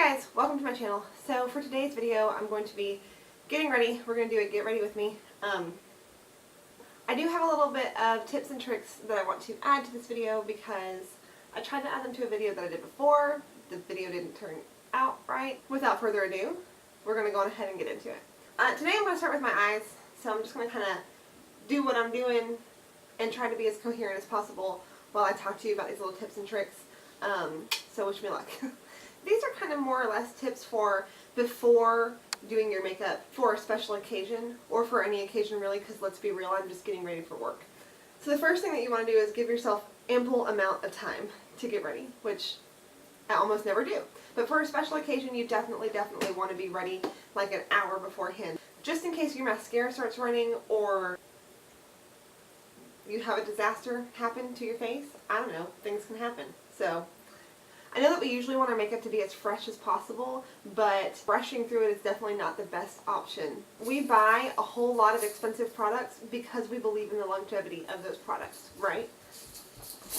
guys, welcome to my channel. So for today's video, I'm going to be getting ready. We're going to do a get ready with me. I do have a little bit of tips and tricks that I want to add to this video because I tried to add them to a video that I did before. The video didn't turn out right. Without further ado, we're going to go ahead and get into it. Today I'm going to start with my eyes, so I'm just going to kind of do what I'm doing and try to be as coherent as possible while I talk to you about these little tips and tricks. So wish me luck. These are kind of more or less tips for before doing your makeup for a special occasion, or for any occasion really, because let's be real, I'm just getting ready for work. So the first thing that you want to do is give yourself ample amount of time to get ready, which I almost never do. But for a special occasion, you definitely want to be ready like an hour beforehand, just in case your mascara starts running or you have a disaster happen to your face. I don't know, things can happen. So I know that we usually want our makeup to be as fresh as possible, but brushing through it is definitely not the best option. We buy a whole lot of expensive products because we believe in the longevity of those products, right?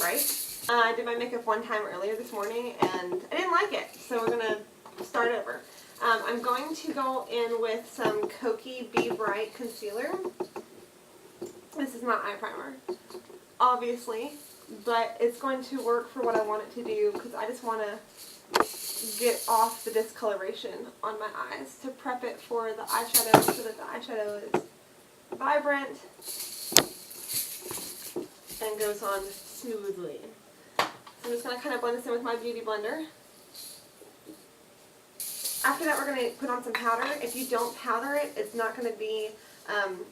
Right? I did my makeup one time earlier this morning and I didn't like it, so we're going to start over. I'm going to go in with some Kokie Be Bright Concealer. This is not eye primer, obviously, but it's going to work for what I want it to do because I just want to get off the discoloration on my eyes to prep it for the eyeshadow so that the eyeshadow is vibrant and goes on smoothly. So I'm just going to kind of blend this in with my beauty blender. After that, we're going to put on some powder. If you don't powder it, it's not going to be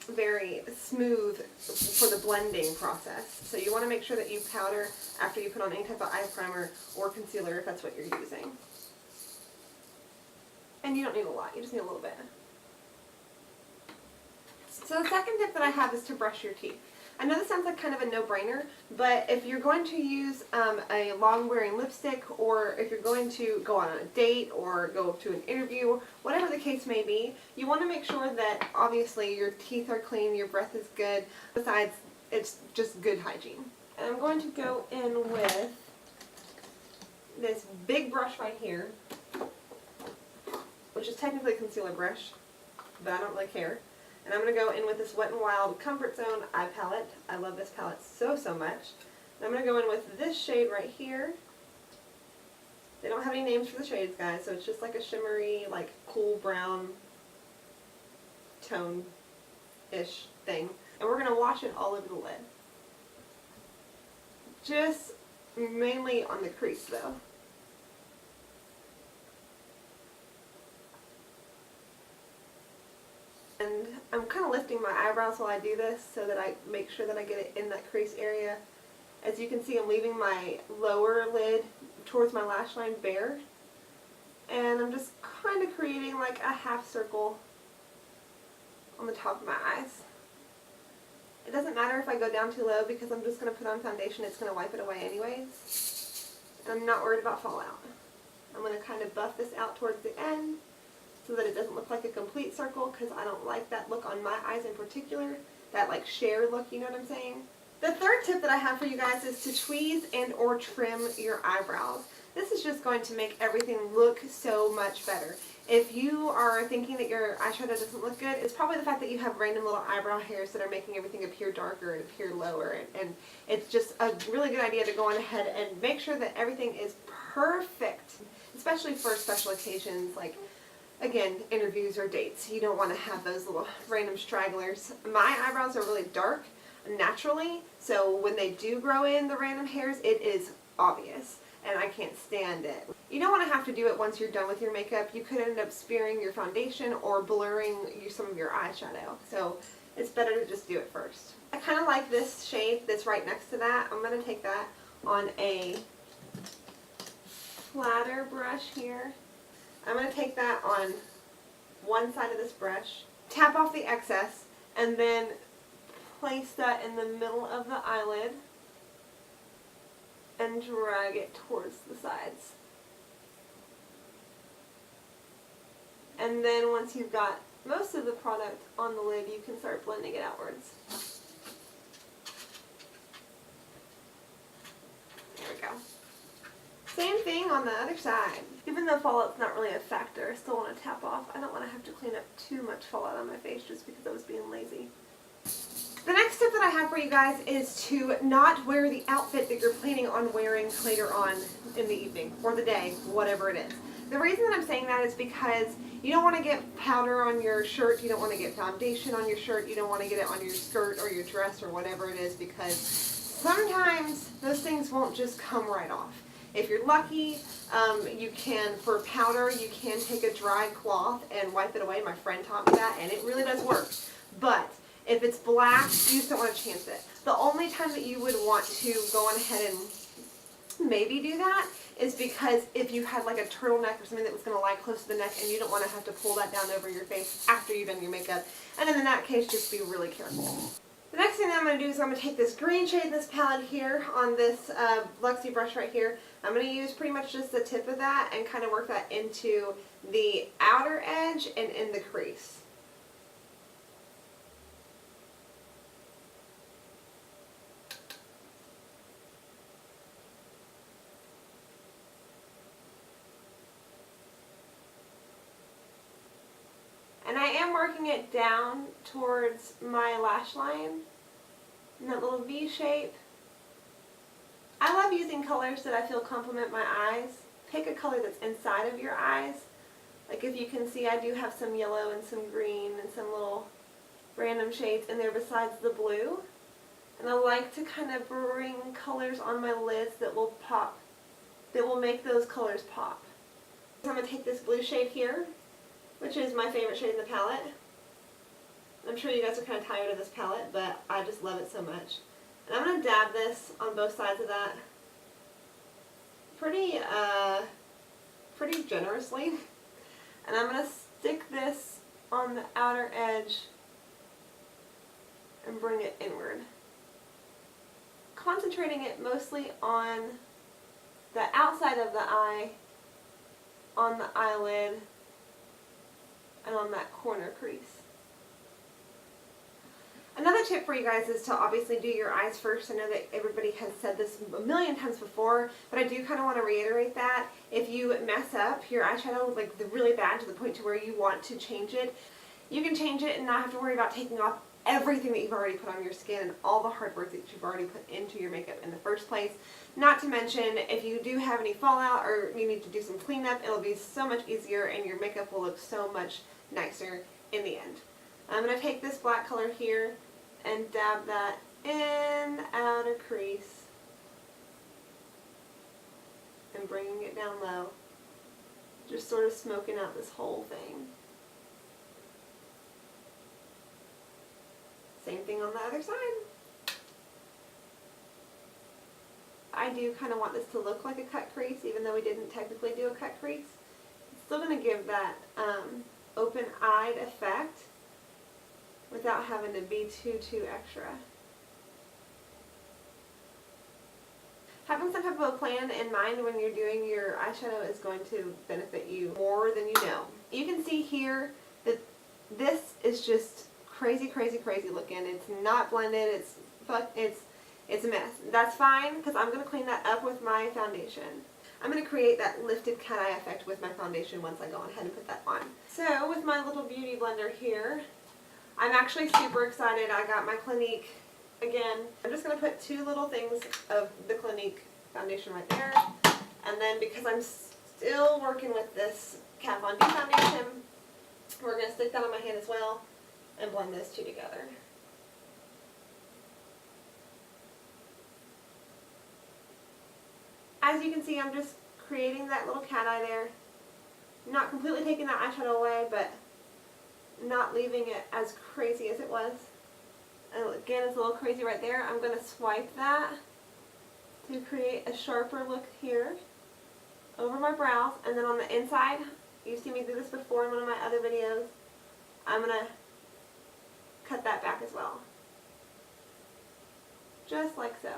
very smooth for the blending process. So you want to make sure that you powder after you put on any type of eye primer or concealer if that's what you're using. And you don't need a lot, you just need a little bit. So the second tip that I have is to brush your teeth. I know this sounds like kind of a no-brainer, but if you're going to use a long-wearing lipstick, or if you're going to go on a date or go to an interview, whatever the case may be, you want to make sure that obviously your teeth are clean, your breath is good. Besides, it's just good hygiene. And I'm going to go in with this big brush right here, which is technically a concealer brush, but I don't really care. And I'm going to go in with this Wet n Wild Comfort Zone eye palette. I love this palette so much. And I'm going to go in with this shade right here. They don't have any names for the shades, guys, so it's just like a shimmery, like cool brown tone-ish thing. And we're going to wash it all over the lid. Just mainly on the crease, though. And I'm kind of lifting my eyebrows while I do this so that I make sure that I get it in that crease area. As you can see, I'm leaving my lower lid towards my lash line bare. And I'm just kind of creating like a half circle on the top of my eyes. It doesn't matter if I go down too low because I'm just going to put on foundation. It's going to wipe it away anyways. And I'm not worried about fallout. I'm going to kind of buff this out towards the end, so that it doesn't look like a complete circle, because I don't like that look on my eyes in particular, that like sheer look, you know what I'm saying? The third tip that I have for you guys is to tweeze and or trim your eyebrows. This is just going to make everything look so much better. If you are thinking that your eyeshadow doesn't look good, it's probably the fact that you have random little eyebrow hairs that are making everything appear darker and appear lower, and it's just a really good idea to go on ahead and make sure that everything is perfect, especially for special occasions like, again, interviews or dates. You don't want to have those little random stragglers. My eyebrows are really dark naturally, so when they do grow in the random hairs, it is obvious, and I can't stand it. You don't want to have to do it once you're done with your makeup. You could end up smearing your foundation or blurring some of your eyeshadow, so it's better to just do it first. I kind of like this shade that's right next to that. I'm going to take that on a flatter brush here. I'm going to take that on one side of this brush, tap off the excess, and then place that in the middle of the eyelid and drag it towards the sides. And then once you've got most of the product on the lid, you can start blending it outwards. There we go. Same thing going on the other side. Even though fallout's not really a factor, I still want to tap off. I don't want to have to clean up too much fallout on my face just because I was being lazy. The next tip that I have for you guys is to not wear the outfit that you're planning on wearing later on in the evening or the day, whatever it is. The reason that I'm saying that is because you don't want to get powder on your shirt, you don't want to get foundation on your shirt, you don't want to get it on your skirt or your dress or whatever it is, because sometimes those things won't just come right off. If you're lucky, you can, for powder, you can take a dry cloth and wipe it away. My friend taught me that, and it really does work. But if it's black, you just don't want to chance it. The only time that you would want to go on ahead and maybe do that is because if you had like a turtleneck or something that was going to lie close to the neck and you don't want to have to pull that down over your face after you've done your makeup. And then in that case, just be really careful. The next thing that I'm going to do is I'm going to take this green shade in this palette here on this Luxie brush right here. I'm going to use pretty much just the tip of that and kind of work that into the outer edge and in the crease. And I am working it down towards my lash line in that little V shape. I love using colors that I feel complement my eyes. Pick a color that's inside of your eyes. Like if you can see, I do have some yellow and some green and some little random shades in there besides the blue. And I like to kind of bring colors on my lids that will pop, that will make those colors pop. So I'm going to take this blue shade here, which is my favorite shade in the palette. I'm sure you guys are kind of tired of this palette, but I just love it so much. And I'm going to dab this on both sides of that pretty generously. And I'm going to stick this on the outer edge and bring it inward. Concentrating it mostly on the outside of the eye, on the eyelid, and on that corner crease. Another tip for you guys is to obviously do your eyes first. I know that everybody has said this a million times before, but I do kind of want to reiterate that. If you mess up your eyeshadow like really bad to the point to where you want to change it, you can change it and not have to worry about taking off everything that you've already put on your skin and all the hard work that you've already put into your makeup in the first place. Not to mention, if you do have any fallout or you need to do some cleanup, it'll be so much easier and your makeup will look so much nicer in the end. I'm going to take this black color here and dab that in the outer crease and bringing it down low. Just sort of smoking out this whole thing. Same thing on the other side. I do kind of want this to look like a cut crease, even though we didn't technically do a cut crease. It's still going to give that open-eyed effect without having to be too extra. Having some type of a plan in mind when you're doing your eyeshadow is going to benefit you more than you know. You can see here that this is just crazy looking. It's not blended. It's a mess. That's fine because I'm going to clean that up with my foundation. I'm going to create that lifted cat eye effect with my foundation once I go ahead and put that on. So with my little beauty blender here, I'm actually super excited. I got my Clinique again. I'm just going to put 2 little things of the Clinique foundation right there. And then because I'm still working with this Kat Von D foundation, we're going to stick that on my hand as well and blend those 2 together. As you can see, I'm just creating that little cat eye there. Not completely taking that eyeshadow away, but not leaving it as crazy as it was. And again, it's a little crazy right there. I'm going to swipe that to create a sharper look here over my brows. And then on the inside, you've seen me do this before in one of my other videos, I'm going to cut that back as well. Just like so.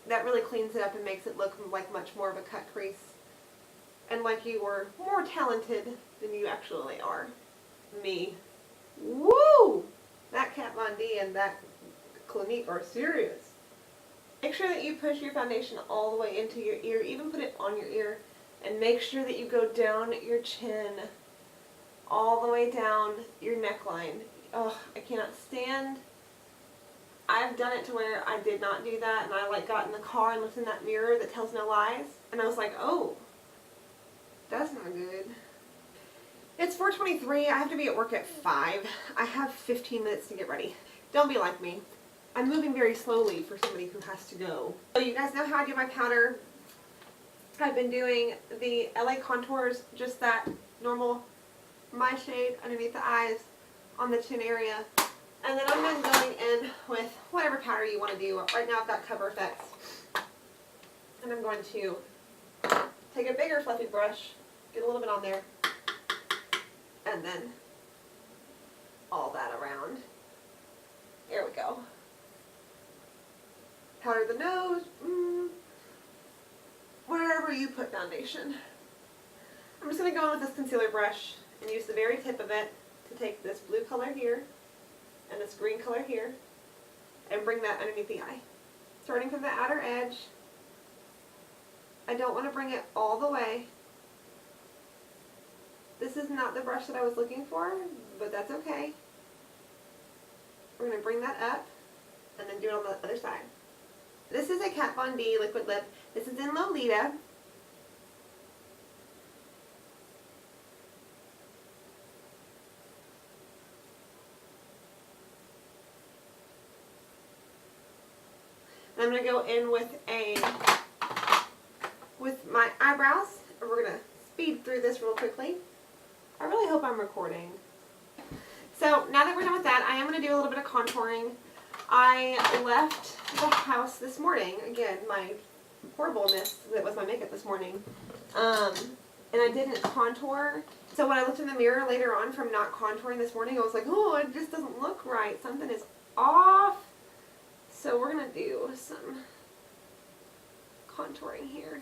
That really cleans it up and makes it look like much more of a cut crease. And like you were more talented than you actually are. Me. Woo! That Kat Von D and that Clinique are serious. Make sure that you push your foundation all the way into your ear, even put it on your ear, and make sure that you go down your chin, all the way down your neckline. Oh, I cannot stand. I've done it to where I did not do that, and I like got in the car and looked in that mirror that tells no lies, and I was like, oh, that's not good. It's 4:23. I have to be at work at 5. I have 15 minutes to get ready. Don't be like me. I'm moving very slowly for somebody who has to go. So you guys know how I do my powder. I've been doing the LA contours, just that normal my shade underneath the eyes on the chin area. And then I've been going in with whatever powder you want to do. Right now I've got Cover Effects. And I'm going to take a bigger fluffy brush, get a little bit on there, and then all that around. There we go. Powder the nose, wherever you put foundation. I'm just going to go in with this concealer brush and use the very tip of it to take this blue color here and this green color here and bring that underneath the eye. Starting from the outer edge. I don't want to bring it all the way. This is not the brush that I was looking for, but that's okay. We're going to bring that up and then do it on the other side. This is a Kat Von D liquid lip. This is in Lolita. And I'm going to go in with my eyebrows, and we're going to speed through this real quickly. I really hope I'm recording. So now that we're done with that, I am going to do a little bit of contouring. I left the house this morning, again, my horribleness that was my makeup this morning, and I didn't contour. So when I looked in the mirror later on from not contouring this morning, I was like, oh, it just doesn't look right. Something is off. So we're going to do some contouring here.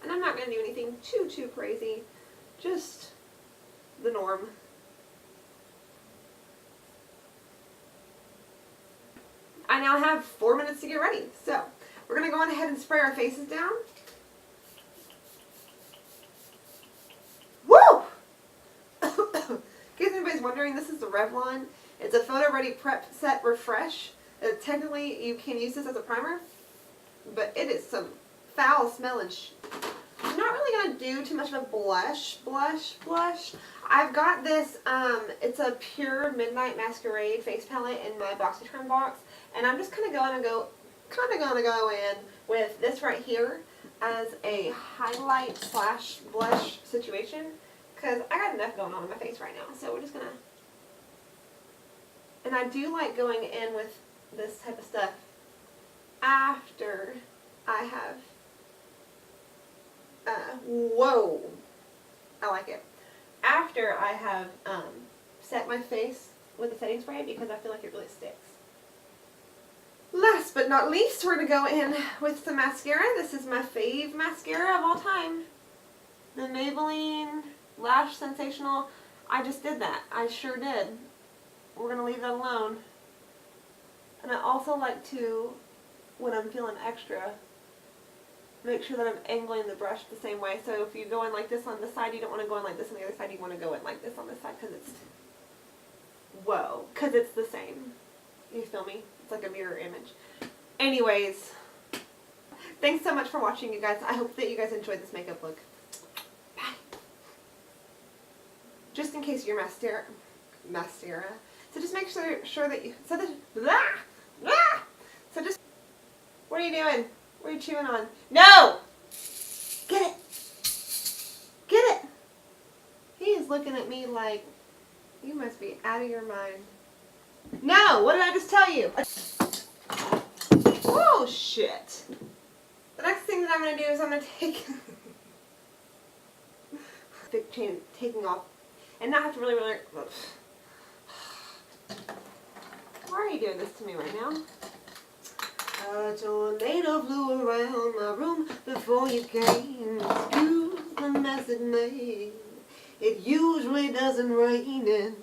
And I'm not going to do anything too crazy, just the norm. I now have 4 minutes to get ready, so we're going to go on ahead and spray our faces down. Woo! In case anybody's wondering, this is the Revlon. It's a Photo Ready Prep Set Refresh. Technically, you can use this as a primer, but it is some foul smelling I'm not really going to do too much of a blush. I've got this, it's a Pure Midnight Masquerade face palette in my BoxyCharm box, and I'm just kind of going to go in with this right here as a highlight slash blush situation, because I got enough going on in my face right now, so we're just going to, and I do like going in with this type of stuff after I have whoa, I like it. After I have set my face with the setting spray, because I feel like it really sticks. Last but not least, we're going to go in with some mascara. This is my fave mascara of all time. The Maybelline Lash Sensational. I just did that. I sure did. We're going to leave that alone. And I also like to, when I'm feeling extra, make sure that I'm angling the brush the same way. So if you go in like this on this side, you don't want to go in like this on the other side. You want to go in like this on this side because it's, whoa, because it's the same. You feel me? It's like a mirror image. Anyways, thanks so much for watching, you guys. I hope that you guys enjoyed this makeup look. Bye. Just in case you're mascara. So just make sure that you, so just, what are you doing? What are you chewing on? No! Get it! Get it! He is looking at me like, you must be out of your mind. No! What did I just tell you? Oh, shit. The next thing that I'm going to do is I'm going to take big chain taking off and not have to really why are you doing this to me right now? A tornado flew around my room before you came. Excuse the mess it made. It usually doesn't rain in